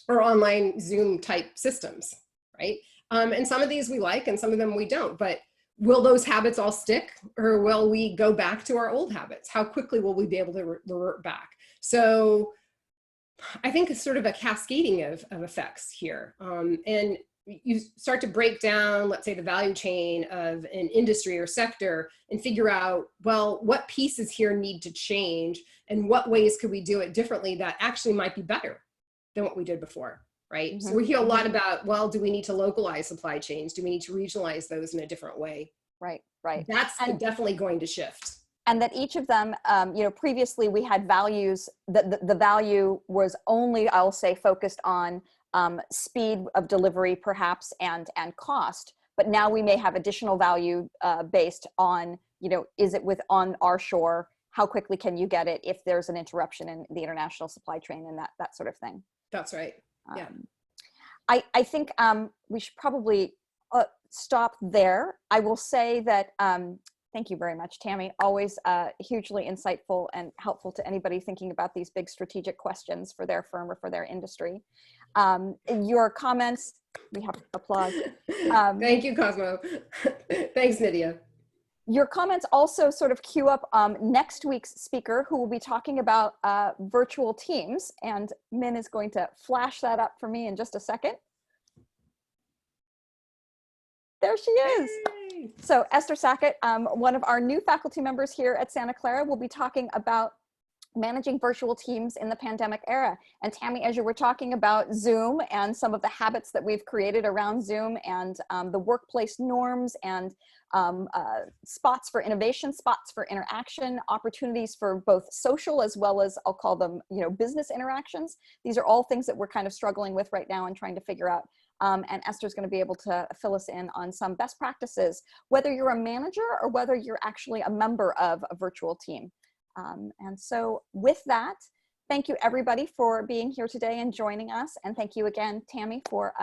online Zoom type systems, right? And some of these we like and some of them we don't, but will those habits all stick, or will we go back to our old habits? How quickly will we be able to revert back? So I think it's sort of a cascading of effects here. And you start to break down, let's say, the value chain of an industry or sector and figure out, well, what pieces here need to change and what ways could we do it differently that actually might be better than what we did before, right? So we hear a lot about, well, do we need to localize supply chains? Do we need to regionalize those in a different way? Right, right. That's definitely going to shift. And that each of them, you know, previously we had values that the value was only, I'll say, focused on speed of delivery perhaps and cost, but now we may have additional value based on, you know, is it on our shore? How quickly can you get it if there's an interruption in the international supply chain and that sort of thing? That's right. Yeah. I think we should probably stop there. I will say that thank you very much, Tammy. Always hugely insightful and helpful to anybody thinking about these big strategic questions for their firm or for their industry. Your comments, we have applause. Thank you, Cosmo. Thanks, Nydia. Your comments also sort of cue up next week's speaker, who will be talking about virtual teams. And Min is going to flash that up for me in just a second. There she is. Yay. So Esther Sackett, one of our new faculty members here at Santa Clara, will be talking about managing virtual teams in the pandemic era. And Tammy, as you were talking about Zoom and some of the habits that we've created around Zoom and the workplace norms and spots for innovation, spots for interaction, opportunities for both social as well as, I'll call them, you know, business interactions. These are all things that we're kind of struggling with right now and trying to figure out. And Esther's going to be able to fill us in on some best practices, whether you're a manager or whether you're actually a member of a virtual team. And so with that, thank you everybody for being here today and joining us. And thank you again, Tammy, for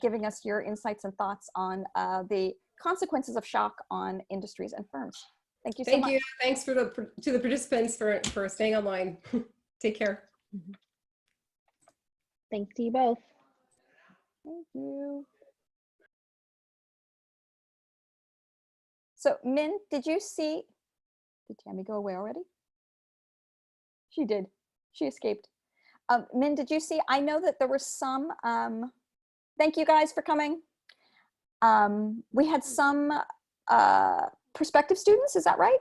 giving us your insights and thoughts on the consequences of shock on industries and firms. Thank you so much. Thank you. Thanks to the participants for staying online. Take care. Thanks to you both. Thank you. So Min, did you see, did Tammy go away already? She did. She escaped. Min, did you see, I know that there were some, thank you guys for coming. We had some prospective students, is that right?